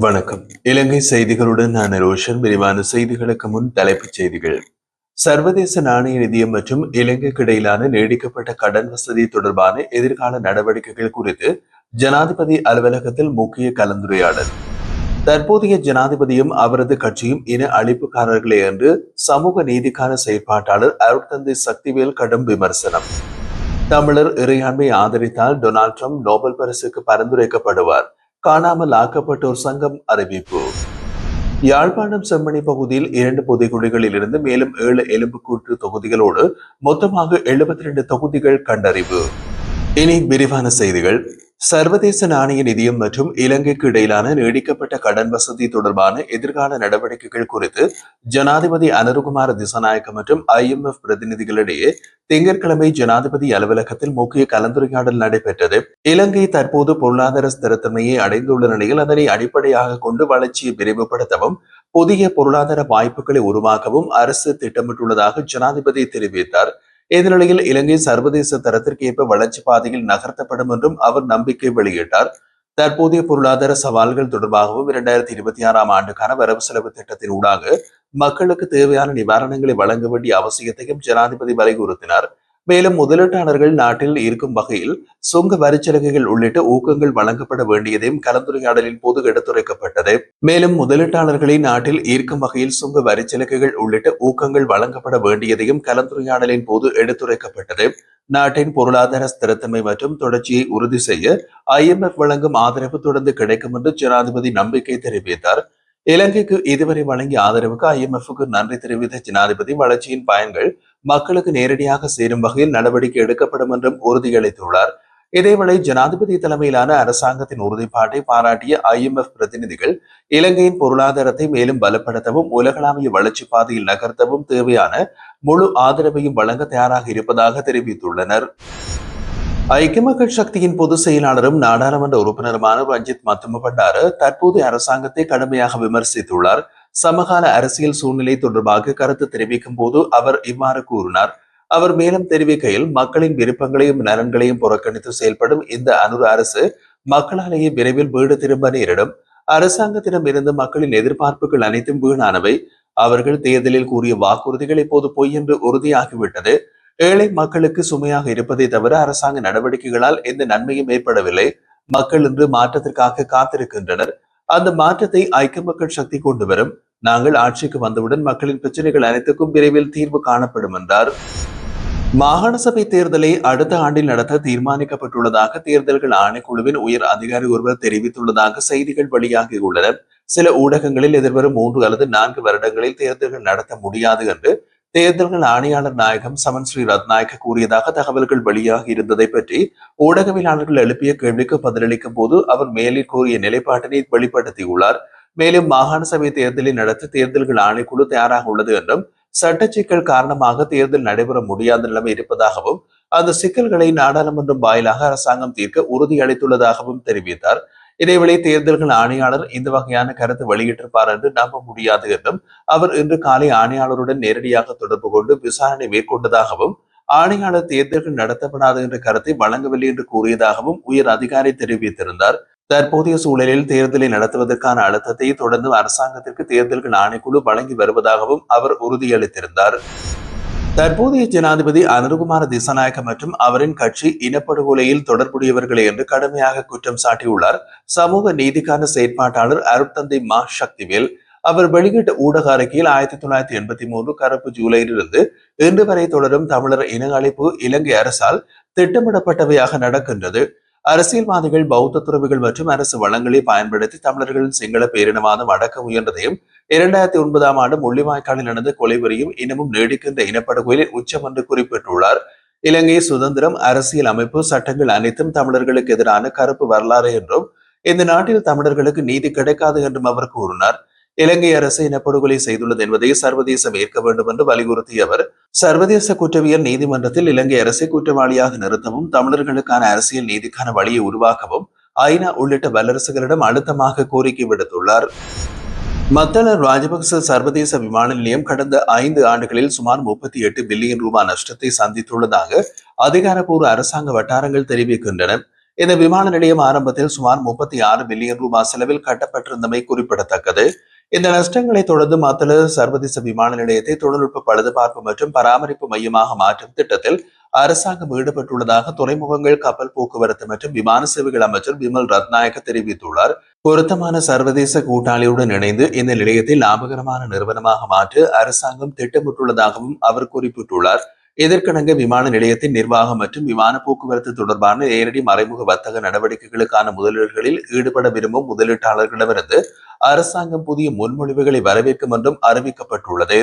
வணக்கம். இலங்கை செய்திகளுடன் நான் ரோஷன். விரிவான செய்திகளுக்கு முன் தலைப்புச் செய்திகள். சர்வதேச நாணய நிதியம் மற்றும் இலங்கைக்கு இடையிலான நீடிக்கப்பட்ட கடன் வசதி தொடர்பான எதிர்கால நடவடிக்கைகள் குறித்து ஜனாதிபதி அலுவலகத்தில் முக்கிய கலந்துரையாடல். தற்போதைய ஜனாதிபதியும் அவரது கட்சியும் இன அழிப்புக்காரர்களே என்று சமூக நீதிக்கான செயற்பாட்டாளர் அருட்தந்தை சக்திவேல் கடும் விமர்சனம். தமிழர் இறையாண்மை ஆதரித்தால் டொனால்ட் ட்ரம்ப் நோபல் பரிசுக்கு பரிந்துரைக்கப்படுவார். காணாமல் ஆக்கப்பட்டோர் சங்கம் அறிவிப்பு. யாழ்ப்பாணம் செம்மணி பகுதியில் 2 புதைகுழிகளில் இருந்து மேலும் 7 எலும்புக்கூட்டு தொகுதிகளோடு மொத்தமாக 72 தொகுதிகள் கண்டறிவு. இனி விரிவான செய்திகள். சர்வதேச நாணய நிதியம் மற்றும் இலங்கைக்கு இடையிலான நீடிக்கப்பட்ட கடன் வசதி தொடர்பான எதிர்கால நடவடிக்கைகள் குறித்து ஜனாதிபதி அனுருகுமார திசாநாயக்க மற்றும் IMF பிரதிநிதிகளிடையே திங்கட்கிழமை ஜனாதிபதி அலுவலகத்தில் முக்கிய கலந்துரையாடல் நடைபெற்றது. இலங்கை தற்போது பொருளாதார ஸ்திரத்தன்மையை அடைந்துள்ள நிலையில் அதனை அடிப்படையாக கொண்டு வளர்ச்சியை விரைவுபடுத்தவும் புதிய பொருளாதார வாய்ப்புகளை உருவாக்கவும் அரசு திட்டமிட்டுள்ளதாக ஜனாதிபதி தெரிவித்தார். இந்த நிலையில் இலங்கை சர்வதேச தரத்திற்கேற்ப வளர்ச்சி பாதையில் நகர்த்தப்படும் என்றும் அவர் நம்பிக்கை வெளியிட்டார். தற்போதைய பொருளாதார சவால்கள் தொடர்பாகவும் 2026ஆம் ஆண்டுக்கான வரவு செலவு திட்டத்தின் ஊடாக மக்களுக்கு தேவையான நிவாரணங்களை வழங்க வேண்டிய அவசியத்தையும் ஜனாதிபதி வலியுறுத்தினார். மேலும் முதலீட்டாளர்கள் நாட்டில் இருக்கும் வகையில் சுங்க வரிச்சலுகைகள் உள்ளிட்ட ஊக்கங்கள் வழங்கப்பட வேண்டியதையும் கலந்துரையாடலின் போது எடுத்துரைக்கப்பட்டது. மேலும் முதலீட்டாளர்களை நாட்டில் ஈர்க்கும் வகையில் சுங்க வரிச்சலுகைகள் உள்ளிட்ட ஊக்கங்கள் வழங்கப்பட வேண்டியதையும் கலந்துரையாடலின் போது எடுத்துரைக்கப்பட்டது. நாட்டின் பொருளாதார ஸ்திரத்தன்மை மற்றும் தொடர்ச்சியை உறுதி செய்ய IMF வழங்கும் ஆதரவு தொடர்ந்து கிடைக்கும் என்று ஜனாதிபதி நம்பிக்கை தெரிவித்தார். இலங்கைக்கு இதுவரை வழங்கிய ஆதரவுக்கு IMF-க்கு நன்றி தெரிவித்த ஜனாதிபதி வளர்ச்சியின் பயன்கள் மக்களுக்கு நேரடியாக சேரும் வகையில் நடவடிக்கை எடுக்கப்படும் என்றும் உறுதியளித்துள்ளார். இதேவேளை ஜனாதிபதி தலைமையிலான அரசாங்கத்தின் உறுதிப்பாட்டை பாராட்டிய IMF பிரதிநிதிகள் இலங்கையின் பொருளாதாரத்தை மேலும் பலப்படுத்தவும் உலகளாவிய வளர்ச்சி பாதையில் நகர்த்தவும் தேவையான முழு ஆதரவையும் வழங்க தயாராக இருப்பதாக தெரிவித்துள்ளனர். ஐக்கிய மக்கள் சக்தியின் பொதுச் செயலாளரும் நாடாளுமன்ற உறுப்பினருமான ரஞ்சித் மத்துமபண்டார தற்போதைய அரசாங்கத்தை கடுமையாக விமர்சித்துள்ளார். சமகால அரசியல் சூழ்நிலை தொடர்பாக கருத்து தெரிவிக்கும் போது அவர் இவ்வாறு கூறினார். அவர் மேலும் தெரிவிக்கையில், மக்களின் விருப்பங்களையும் நலன்களையும் புறக்கணித்து செயல்படும் இந்த அனுர அரசு மக்களாலேயே விரைவில் வீடு திரும்ப நேரிடும். அரசாங்கத்திடம் இருந்து மக்களின் எதிர்பார்ப்புகள் அனைத்தும் வீணானவை. அவர்கள் தேர்தலில் கூறிய வாக்குறுதிகள் இப்போது பொய் என்று உறுதியாகிவிட்டது. ஏழை மக்களுக்கு சுமையாக இருப்பதை தவிர அரசாங்க நடவடிக்கைகளால் எந்த நன்மையும் ஏற்படவில்லை. மக்கள் இன்று மாற்றத்திற்காக காத்திருக்கின்றனர். அந்த மாற்றத்தை ஐக்கிய மக்கள் சக்தி கொண்டு வரும். நாங்கள் ஆட்சிக்கு வந்தவுடன் மக்களின் பிரச்சனைகள் அனைத்துக்கும் விரைவில் தீர்வு காணப்படும் என்றார். மாகாண சபை தேர்தலை அடுத்த ஆண்டில் நடத்த தீர்மானிக்கப்பட்டுள்ளதாக தேர்தல்கள் ஆணைக்குழுவின் உயர் அதிகாரி ஒருவர் தெரிவித்துள்ளதாக செய்திகள் வெளியாகியுள்ளன. சில ஊடகங்களில் எதிர்வரும் 3 அல்லது 4 வருடங்களில் தேர்தல்கள் நடத்த முடியாது என்று தேர்தல்கள் ஆணையாளர் நாயகம் சமன் ஸ்ரீ ரத்நாயக்க கூறியதாக தகவல்கள் வெளியாகி இருந்ததை பற்றி ஊடகவியலாளர்கள் எழுப்பிய கேள்விக்கு பதிலளிக்கும் போது அவர் மேலே கூறிய நிலைப்பாட்டினை வெளிப்படுத்தியுள்ளார். மேலும் மாகாண சபை தேர்தலை நடத்த தேர்தல்கள் ஆணைக்குழு தயாராக உள்ளது என்றும் சட்ட சிக்கல் காரணமாக தேர்தல் நடைபெற முடியாத நிலைமை இருப்பதாகவும் அந்த சிக்கல்களை நாடாளுமன்றம் வாயிலாக அரசாங்கம் தீர்க்க உறுதியளித்துள்ளதாகவும் தெரிவித்தார். இதேவேளை தேர்தல்கள் ஆணையாளர் இந்த வகையான கருத்து வெளியிட்டிருப்பார் என்று நம்ப முடியாது என்றும் அவர் இன்று காலை ஆணையாளருடன் நேரடியாக தொடர்பு கொண்டு விசாரணை மேற்கொண்டதாகவும் ஆணையாளர் தேர்தல்கள் நடத்தப்படாது என்ற கருத்தை வழங்கவில்லை என்று கூறியதாகவும் உயர் அதிகாரி தெரிவித்திருந்தார். தற்போதைய சூழலில் தேர்தலை நடத்துவதற்கான அழுத்தத்தை தொடர்ந்து அரசாங்கத்திற்கு தேர்தல்கள் ஆணைக்குழு வழங்கி வருவதாகவும் அவர் உறுதியளித்திருந்தார். தற்போதைய ஜனாதிபதி அனுருகுமார திசாநாயக்க மற்றும் அவரின் கட்சி இனப்படுகொலையில் தொடர்புடையவர்களே என்று கடுமையாக குற்றம் சாட்டியுள்ளார் சமூக நீதிக்கான செயற்பாட்டாளர் அருட்தந்தை மா சக்திவேல். அவர் வெளியிட்ட ஊடக அறிக்கையில் 1983 கருப்பு ஜூலையிலிருந்து இன்று வரை தொடரும் தமிழர் இன அழிப்பு இலங்கை அரசால் திட்டமிடப்பட்டவையாக நடக்கின்றது. அரசியல்வாதிகள், பௌத்த துறவிகள் மற்றும் அரசு வளங்களை பயன்படுத்தி தமிழர்களின் சிங்கள பேரினவாதம் அடக்க முயன்றதையும் 2009ஆம் ஆண்டு முள்ளிவாய்க்காலில் நடந்த கொலைவரியும் இன்னமும் நீடிக்கின்ற இனப்படுகொலையின் உச்சம் என்று குறிப்பிட்டுள்ளார். இலங்கை சுதந்திரம், அரசியல் அமைப்பு, சட்டங்கள் அனைத்தும் தமிழர்களுக்கு எதிரான கருப்பு வரலாறு என்றும் இந்த நாட்டில் தமிழர்களுக்கு நீதி கிடைக்காது என்றும் அவர் கூறினார். இலங்கை அரசு இனப்படுகொலை செய்துள்ளது என்பதை சர்வதேசம் ஏற்க வேண்டும் என்று வலியுறுத்திய அவர், சர்வதேச குற்றவியல் நீதிமன்றத்தில் இலங்கை அரசை குற்றவாளியாக நிறுத்தவும் தமிழர்களுக்கான அரசியல் நீதிக்கான வழியை உருவாக்கவும் ஐநா உள்ளிட்ட வல்லரசுகளிடம் அழுத்தமாக கோரிக்கை விடுத்துள்ளார். மத்தள ராஜபக்ச சர்வதேச விமான நிலையம் கடந்த 5 ஆண்டுகளில் சுமார் 38 பில்லியன் ரூபாய் நஷ்டத்தை சந்தித்துள்ளதாக அதிகாரப்பூர்வ அரசாங்க வட்டாரங்கள் தெரிவிக்கின்றன. இந்த விமான நிலையம் ஆரம்பத்தில் சுமார் 36 பில்லியன் ரூபாய் செலவில் கட்டப்பட்டிருந்தமை குறிப்பிடத்தக்கது. இந்த நஷ்டங்களை தொடர்ந்து மாத்தள சர்வதேச விமான நிலையத்தை தொழில்நுட்ப பழுதுபார்ப்பு மற்றும் பராமரிப்பு மையமாக மாற்றும் திட்டத்தில் அரசாங்கம் ஈடுபட்டுள்ளதாக துறைமுகங்கள், கப்பல் போக்குவரத்து மற்றும் விமான சேவைகள் அமைச்சர் விமல் ரத்நாயக்க தெரிவித்துள்ளார். பொருத்தமான சர்வதேச கூட்டாளியுடன் இணைந்து இந்த நிலையத்தை லாபகரமான நிறுவனமாக மாற்ற அரசாங்கம் திட்டமிட்டுள்ளதாகவும் அவர் குறிப்பிட்டுள்ளார். இதற்கிணங்க விமான நிலையத்தின் நிர்வாகம் மற்றும் விமான போக்குவரத்து தொடர்பான நேரடி மறைமுக வர்த்தக நடவடிக்கைகளுக்கான முதலீடுகளில் ஈடுபட விரும்பும் முதலீட்டாளர்களிடமிருந்து அரசாங்கம் புதிய முன்மொழிவுகளை வரவேற்கும் என்றும் அறிவிக்கப்பட்டுள்ளது.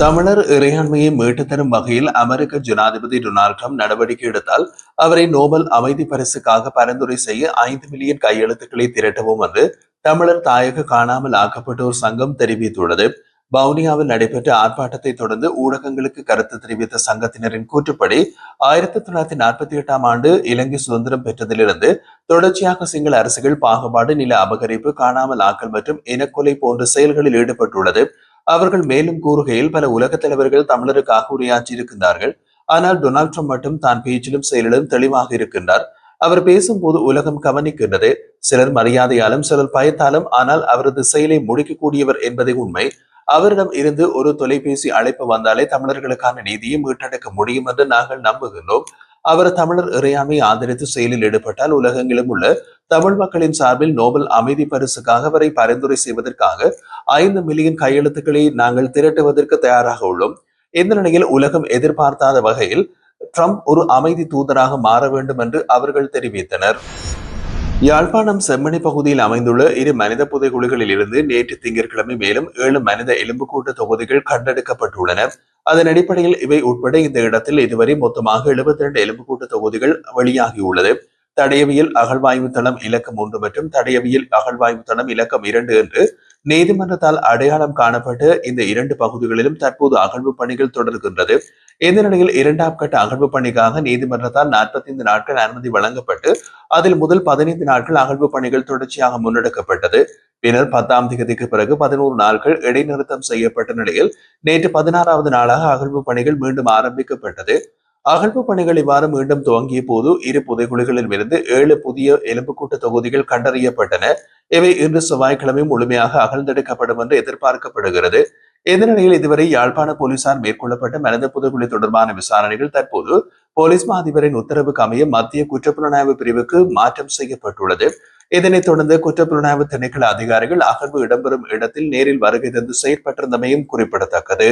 தமிழர் இறையாண்மையை மீட்டுத் தரும் வகையில் அமெரிக்க ஜனாதிபதி டொனால்ட் ட்ரம்ப் நடவடிக்கை எடுத்தால் அவரை நோபல் அமைதி பரிசுக்காக பரிந்துரை செய்ய 5 மில்லியன் கையெழுத்துக்களை திரட்டவும் என்று தமிழர் தாயக காணாமல் ஆக்கப்பட்டோர் சங்கம் தெரிவித்துள்ளது. வவுனியாவில் நடைபெற்ற ஆர்ப்பாட்டத்தை தொடர்ந்து ஊடகங்களுக்கு கருத்து தெரிவித்த சங்கத்தினரின் கூற்றுப்படி 1948ஆம் ஆண்டு இலங்கை சுதந்திரம் பெற்றதிலிருந்து தொடர்ச்சியாக சிங்கள அரசுகள் பாகுபாடு, நில அபகரிப்பு, காணாமல் ஆக்கல் மற்றும் இனக்கொலை போன்ற செயல்களில் ஈடுபட்டுள்ளது. அவர்கள் மேலும் கூறுகையில் பல உலக தலைவர்கள் தமிழருக்காக உரையாற்றி இருக்கின்றார்கள். ஆனால் டொனால்ட் ட்ரம்ப் மட்டும் தான் பேச்சிலும் செயலிலும் தெளிவாக இருக்கின்றார். அவர் பேசும்போது உலகம் கவனிக்கின்றது. சிலர் மரியாதையாலும் சிலர் பயத்தாலும், ஆனால் அவரது செயலை முடிக்கக்கூடியவர் என்பதை உண்மை. அவரிடம் இருந்து ஒரு தொலைபேசி அழைப்பு வந்தாலே தமிழர்களுக்கான நீதியை மீட்டெடுக்க முடியும் என்று நாங்கள் நம்புகின்றோம். அவர் தமிழர் இறையாண்மை ஆதரித்து செயலில் ஈடுபட்டால் உலகெங்கிலும் உள்ள தமிழ் மக்களின் சார்பில் நோபல் அமைதி பரிசுக்காக அவரை பரிந்துரை செய்வதற்காக 5 மில்லியன் கையெழுத்துக்களை நாங்கள் திரட்டுவதற்கு தயாராக உள்ளோம். இந்த நிலையில் உலகம் எதிர்பார்க்காத வகையில் ட்ரம்ப் ஒரு அமைதி தூதராக மாற வேண்டும் என்று அவர்கள் தெரிவித்தனர். யாழ்ப்பாணம் செம்மணி பகுதியில் அமைந்துள்ள 2 மனித புதைகுழிகளில் இருந்து நேற்று திங்கட்கிழமை மேலும் 7 மனித எலும்புக்கூட்டு தொகுதிகள் கண்டெடுக்கப்பட்டுள்ளன. அதன் அடிப்படையில் இவை உட்பட இந்த இடத்தில் இதுவரை மொத்தமாக 72 எலும்புக்கூட்டு தொகுதிகள் வெளியாகியுள்ளது. தடயவியல் அகழ்வாய்வு தளம் இலக்கம் 1 மற்றும் தடயவியல் அகழ்வாய்வு தளம் இலக்கம் 2 என்று நீதிமன்றத்தால் அடையாளம் காணப்பட்ட இந்த 2 பகுதிகளிலும் தற்போது அகழ்வு பணிகள் தொடர்கின்றது. இந்த நிலையில் 2ஆம் கட்ட அகழ்வு பணிக்காக நீதிமன்றத்தால் 45 நாட்கள் அனுமதி வழங்கப்பட்டு அதில் முதல் 15 நாட்கள் அகழ்வு பணிகள் தொடர்ச்சியாக முன்னெடுக்கப்பட்டது. பின்னர் 10ஆம் தேதிக்கு பிறகு 11 நாட்கள் இடைநிறுத்தம் செய்யப்பட்ட நிலையில் நேற்று 16வது நாளாக அகழ்வு பணிகள் மீண்டும் ஆரம்பிக்கப்பட்டது. அகழ்வு பணிகள் இவ்வாறு மீண்டும் துவங்கிய போது 2 புதைகுழிகளில் இருந்து 7 புதிய எலும்புக்கூட்டு தொகுதிகள் கண்டறியப்பட்டன. இவை இன்று செவ்வாய்க்கிழமை முழுமையாக அகழ்ந்தெடுக்கப்படும் என்று எதிர்பார்க்கப்படுகிறது. இந்த நிலையில் இதுவரை யாழ்ப்பாண போலீசார் மேற்கொள்ளப்பட்ட மனித புதைகுழி தொடர்பான விசாரணைகள் தற்போது போலீஸ் மா அதிபரின் உத்தரவுக்கு அமைய மத்திய குற்றப்புலனாய்வு பிரிவுக்கு மாற்றம் செய்யப்பட்டுள்ளது. இதனைத் தொடர்ந்து குற்றப்புலனாய்வு திணைக்கள அதிகாரிகள் அகழ்வு இடம்பெறும் இடத்தில் நேரில் வருகை தந்து செயற்பட்டிருந்தமையும் குறிப்பிடத்தக்கது.